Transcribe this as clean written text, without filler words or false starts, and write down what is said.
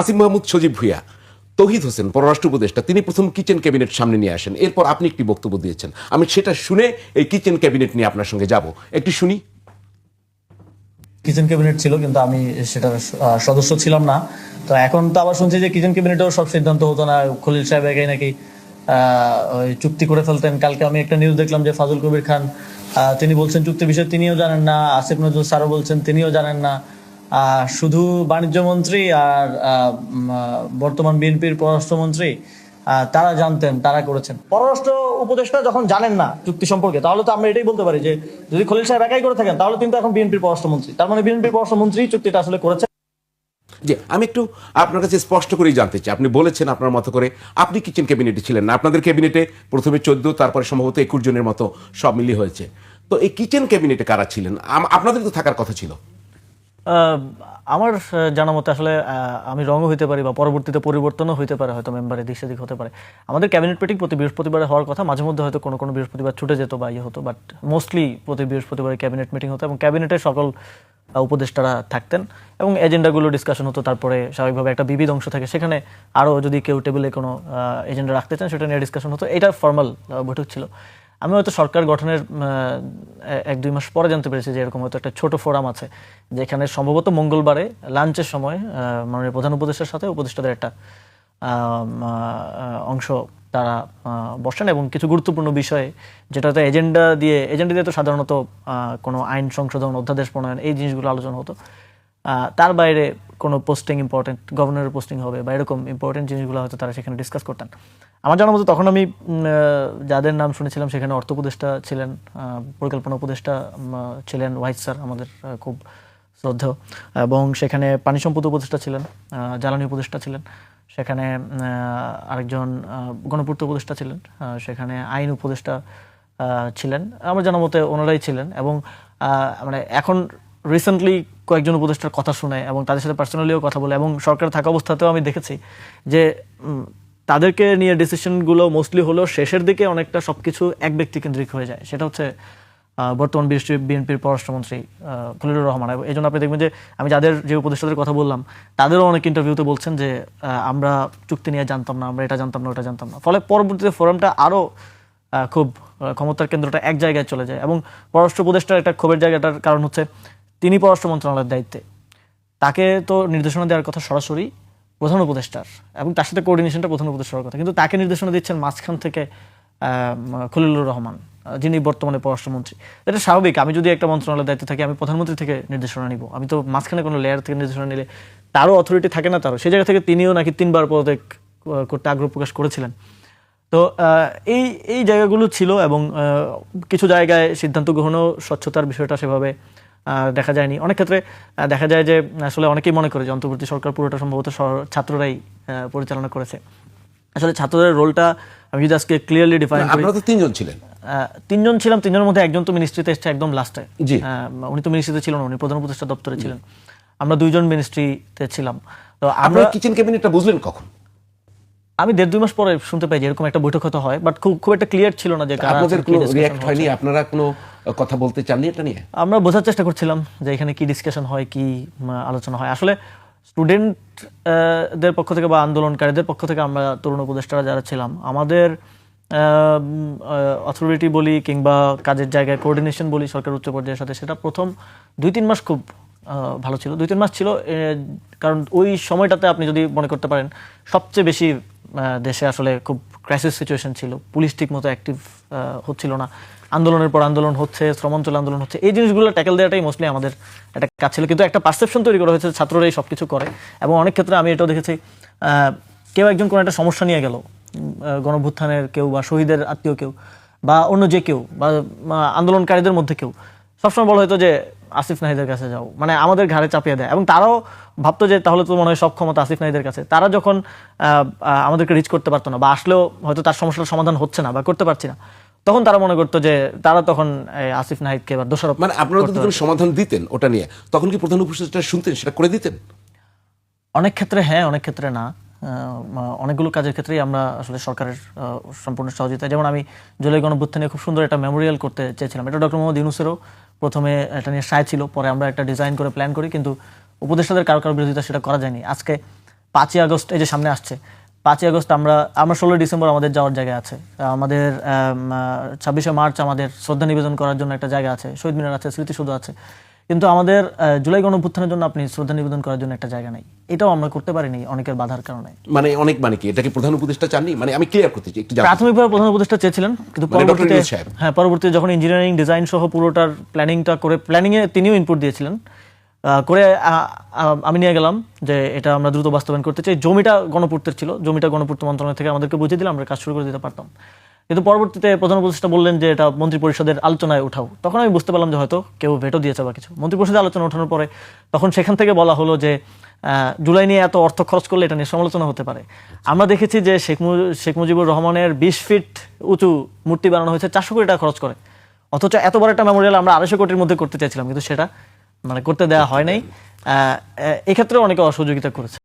আসিফ মাহমুদ সজীব ভুঁইয়া, তৌহিদ হোসেন পররাষ্ট্র উপদেষ্টা, তিনি প্রথম কিচেন ক্যাবিনেট সামনে নিয়ে আসেন। এরপর আপনি একটি বক্তব্য দিয়েছেন, আমি সেটা শুনে এই কিচেন ক্যাবিনেট নিয়ে আপনার সঙ্গে যাব, একটু শুনি। কিচেন ক্যাবিনেট ছিল, কিন্তু আমি সেটার সদস্য ছিলাম না। তো এখন তো আবার শুনছি যে কিচেন ক্যাবিনেটেও সব সিদ্ধান্ত হতো না, খলিল সাহেব একাই নাকি ওই চুক্তি করে ফেলতেন। কালকে আমি একটা নিউজ দেখলাম যে ফাজল কবির খান তিনি বলছেন চুক্তির বিষয়ে তিনিও জানেন না, আসিফ নজরুল স্যারও বলছেন তিনিও জানেন না। শুধু বাণিজ্য মন্ত্রী আর বর্তমান বিএনপির পররাষ্ট্রমন্ত্রী তারা জানতেন, তারা করেছেন। পররাষ্ট্র উপদেষ্টা যখন জানেন না চুক্তি সম্পর্কে, তাহলে তো আমরা এটাই বলতে পারি যে যদি খলিল সাহেব একাই করে থাকেন তাহলে কিন্তু এখন বিএনপির পররাষ্ট্রমন্ত্রী, তার মানে বিএনপির পররাষ্ট্রমন্ত্রী চুক্তিটা আসলে করেছে। যে আমি একটু আপনার কাছে স্পষ্ট করেই জানতে চাই, আপনি বলেছেন আপনার মতো করে আপনি কিচেন ক্যাবিনেটে ছিলেন না, আপনাদের ক্যাবিনেটে প্রথমে 14, তারপরে সম্ভবত 21 জনের মতো সব মিলিয়ে হয়েছে। তো এই কিচেন ক্যাবিনেটে কারা ছিলেন? আপনাদের তো থাকার কথা ছিল। আমার জানা মতে আসলে আমি রঙও হইতে পারি বা পরবর্তীতে পরিবর্তনও হইতে পারে, হয়তো মেম্বারে দিক সেদিক হতে পারে। আমাদের ক্যাবিনেট মিটিং প্রতি বৃহস্পতিবারে হওয়ার কথা, মাঝে মধ্যে হয়তো কোনো কোনো বৃহস্পতিবার ছুটে যেত বা ইয়ে হতো, বাট মোস্টলি প্রতি বৃহস্পতিবারে ক্যাবিনেট মিটিং হতো এবং ক্যাবিনেটের সকল উপদেষ্টারা থাকতেন এবং এজেন্ডাগুলো ডিসকাশন হতো। তারপরে স্বাভাবিকভাবে একটা বিবিধ অংশ থাকে, সেখানে আরও যদি কেউ টেবিলে কোনো এজেন্ডা রাখতে চান সেটা নিয়ে ডিসকাশন হতো। এটা ফর্মাল বৈঠক ছিল। আমি হয়তো সরকার গঠনের 1-2 মাস পরে জানতে পেরেছি যে এরকম হয়তো একটা ছোট ফোরাম আছে, যেখানে সম্ভবত মঙ্গলবারে লাঞ্চের সময় মাননীয় প্রধান উপদেষ্টার সাথে উপদেষ্টাদের একটা অংশ তারা বসেন এবং কিছু গুরুত্বপূর্ণ বিষয়ে, যেটা হয়তো এজেন্ডা দিয়ে তো সাধারণত কোনো আইন সংশোধন, অধ্যাদেশ প্রণয়ন, এই জিনিসগুলো আলোচনা হতো। তার বাইরে কোনো পোস্টিং ইম্পর্টেন্ট, গভর্নরের পোস্টিং হবে বা এরকম ইম্পর্টেন্ট জিনিসগুলো হয়তো তারা সেখানে ডিসকাস করতেন। আমার জানার মতো তখন আমি যাদের নাম শুনেছিলাম সেখানে অর্থ উপদেষ্টা ছিলেন, পরিকল্পনা উপদেষ্টা ছিলেন ওয়াহিদ স্যার, আমাদের খুব শ্রদ্ধেয়, এবং সেখানে পানি সম্পদ উপদেষ্টা ছিলেন, জ্বালানি উপদেষ্টা ছিলেন, সেখানে আরেকজন গণপূর্ত উপদেষ্টা ছিলেন, সেখানে আইন উপদেষ্টা ছিলেন। আমার জানার মতে ওনারাই ছিলেন। এবং মানে এখন রিসেন্টলি কয়েকজন উপদেষ্টার কথা শুনে এবং তাদের সাথে পার্সোনালিও কথা বলে এবং সরকার থাকা অবস্থাতেও আমি দেখেছি যে তাদেরকে নিয়ে ডিসিশনগুলো মোস্টলি হলো শেষের দিকে অনেকটা সবকিছু এক ব্যক্তি কেন্দ্রিক হয়ে যায়। সেটা হচ্ছে বর্তমান বিএনপির পররাষ্ট্রমন্ত্রী খলিলুর রহমান। এই জন্য আপনি দেখবেন যে আমি যাদের যে উপদেষ্টাদের কথা বললাম তাদেরও অনেক ইন্টারভিউতে বলছেন যে আমরা চুক্তি নিয়ে জানতাম না, আমরা এটা জানতাম না, ওটা জানতাম না। ফলে পরবর্তীতে ফোরামটা আরও খুব ক্ষমতার কেন্দ্রটা এক জায়গায় চলে যায় এবং পররাষ্ট্র উপদেষ্টার একটা ক্ষোভের জায়গাটার কারণ হচ্ছে তিনি পররাষ্ট্র মন্ত্রণালয়ের দায়িত্বে, তাকে তো নির্দেশনা দেওয়ার কথা সরাসরি প্রধান উপদেষ্টার এবং তার সাথে কোঅর্ডিনেশনটা প্রধান উপদেষ্টার কথা, কিন্তু তাকে নির্দেশনা দিচ্ছেন মাঝখান থেকে খলিলুর রহমান, যিনি বর্তমানে পররাষ্ট্রমন্ত্রী। এটা স্বাভাবিক, আমি যদি একটা মন্ত্রণালয়ের দায়িত্বে থাকি আমি প্রধানমন্ত্রী থেকে নির্দেশনা নিব, আমি তো মাঝখানে কোনো লেয়ার থেকে নির্দেশনা নিলে তারও অথরিটি থাকে না, তারও সেই জায়গা থেকে তিনিও নাকি 3বার পদত্যাগ করতে আগ্রহ প্রকাশ করেছিলেন। তো এই জায়গাগুলো ছিল এবং কিছু জায়গায় সিদ্ধান্ত গ্রহণও স্বচ্ছতার বিষয়টা সেভাবে দেখা যায়নি। অনেক ক্ষেত্রে দেখা যায় যে আসলে অনেকেই মনে করে যে অন্তর্বর্তী সরকার পুরোটা সম্ভবত ছাত্ররাই পরিচালনা করেছে। আসলে ছাত্রদের রোলটা আমি যদি আজকে ক্লিয়ারলি ডিফাইন করি, আপনারা তো 3 জন ছিলেন। 3 জন ছিলাম, 3 জনের মধ্যে একজন তো মিনিস্ট্রিতে এসেছে একদম লাস্টে। উনি তো মিনিস্ট্রিতে ছিলেন, উনি প্রধান উপদেষ্টা দপ্তরে ছিলেন। আমরা 2 জন মিনিস্ট্রিতে ছিলাম। তো আমরা কিচেন ক্যাবিনেটটা বুঝলেন কখন? আমি 1.5-2 মাস পরে শুনতে পাই যে এরকম একটা বৈঠক হতে হয়, বাট খুব একটা ক্লিয়ার ছিল না যে আপনাদের কোনো রিঅ্যাক্ট হয়নি, আপনারা কোনো কথা বলতে চাননি এটা নিয়ে? আমরা বোঝার চেষ্টা করছিলাম যে এখানে কি ডিসকাশন হয়, কি আলোচনা হয়। আসলে স্টুডেন্টদের পক্ষ থেকে বা আন্দোলনকারীদের পক্ষ থেকে আমরা তরুণ উপদেষ্টারা যারা ছিলাম, আমাদের অথরিটি বলি কিংবা কাজের জায়গায় কোঅর্ডিনেশন বলি সরকার উচ্চ পর্যায়ের সাথে, সেটা প্রথম 2-3 মাস খুব ভালো ছিল। 2-3 মাস ছিল, কারণ ওই সময়টাতে আপনি যদি মনে করতে পারেন সবচেয়ে বেশি দেশে আসলে খুব ক্রাইসিস সিচুয়েশন ছিল, পুলিশ ঠিক মতো অ্যাক্টিভ হচ্ছিল না, আন্দোলনের পর আন্দোলন হচ্ছে, শ্রমাঞ্চল আন্দোলন হচ্ছে, এই জিনিসগুলো ট্যাকেল দেওয়াটাই মোস্টলি আমাদের একটা কাজ ছিল। কিন্তু একটা পারসেপশন তৈরি করা হয়েছে ছাত্ররাই সব কিছু করে এবং অনেক ক্ষেত্রে আমি এটাও দেখেছি কেউ একজন কোনো একটা সমস্যা নিয়ে গেল, গণভ্যুত্থানের কেউ বা শহীদের আত্মীয় কেউ বা অন্য যে কেউ বা আন্দোলনকারীদের মধ্যে কেউ, সবসময় বলা হতো যে আসিফ নাহিদের কাছে যাও, মানে আমাদের ঘাড়ে চাপিয়ে দেয় এবং তারাও ভাবতো যে তাহলে তো মনে হয় সব ক্ষমতা আসিফ নাহিদের কাছে। তারা যখন আমাদেরকে রিচ করতে পারতো না বা আসলেও হয়তো তার সমস্যার সমাধান হচ্ছে না বা করতে পারছি না, তখন তারা মনে করতো যে তারা তখন আসিফ নাহিদকে এবার দোষারোপ। মানে আপনারা যদি সমাধান দিতেন ওটা নিয়ে, তখন কি প্রধান উপদেষ্টা শুনতেন, সেটা করে দিতেন? অনেক ক্ষেত্রে হ্যাঁ, অনেক ক্ষেত্রে না। অনেকগুলো কাজের ক্ষেত্রেই আমরা আসলে সরকারের সম্পূর্ণ সহযোগিতা, যেমন আমি জুলাই গণঅভ্যুত্থানে খুব সুন্দর একটা মেমোরিয়াল করতে চেয়েছিলাম, এটা ডক্টর মোহাম্মদ ইউনূসেরও প্রথমে এটা নিয়ে সায় ছিল, পরে আমরা একটা ডিজাইন করে প্ল্যান করি, কিন্তু উপদেষ্টাদের কারো বিরোধিতা সেটা করা যায়নি। আজকে 5ই আগস্ট এই যে সামনে আসছে, 5ই আগস্ট আমরা 16 ডিসেম্বর আমাদের যাওয়ার জায়গা আছে, আমাদের 26শে মার্চ আমাদের শ্রদ্ধা নিবেদন করার জন্য একটা জায়গা আছে, শহীদ মিনার আছে, স্মৃতিসৌধ আছে, কিন্তু আমাদের জুলাই গণঅভ্যুত্থানের জন্য আপনি শ্রদ্ধা নিবেদন করার জন্য একটা জায়গা নেই। এটাও আমরা করতে পারিনি অনেকের বাধার কারণে। মানে কি এটাকে প্রধান উপদেষ্টা চাননি? মানে আমি ক্লিয়ার করতে চাই একটু জানতে চাই। প্রাথমিকভাবে প্রধান উপদেষ্টা চেয়েছিলেন, কিন্তু মানে ডক্টর পরবর্তীতে ইউনূস সাহেব। পরবর্তীতে যখন ইঞ্জিনিয়ারিং ডিজাইন সহ পুরোটার প্ল্যানিংটা করে, প্ল্যানিংয়ে তিনিও ইনপুট দিয়েছিলেন, করে আমি নিয়ে গেলাম যে এটা আমরা দ্রুত বাস্তবায়ন করতে চাই। জমিটা গণপূর্তের ছিল, জমিটা গণপূর্ত মন্ত্রণালয় থেকে আমাদেরকে বুঝিয়ে দিলে আমরা কাজ শুরু করে দিতে পারতাম। কিন্তু পরবর্তীতে প্রধান উপদেষ্টা বললেন যে এটা মন্ত্রী পরিষদের আলোচনায় উঠাও। তখন আমি বুঝতে পারলাম যে হয়তো কেউ ভেটো দিয়েছে বা কিছু। মন্ত্রী পরিষদের আলোচনা ওঠানোর পরে তখন সেখান থেকে বলা হলো যে জুলাই নিয়ে এত অর্থ খরচ করলে এটা নিয়ে সমালোচনা হতে পারে। আমরা দেখেছি যে শেখ মুজিবুর রহমানের 20 ফিট উঁচু মূর্তি বানানো হয়েছে 400 কোটি টাকা খরচ করে, অথচ এত বড় একটা মেমোরিয়াল আমরা 250 কোটির মধ্যে করতে চাইছিলাম, কিন্তু সেটা মানে করতে দেওয়া হয় নাই। এক্ষেত্রে অনেকে অসহযোগিতা করেছে।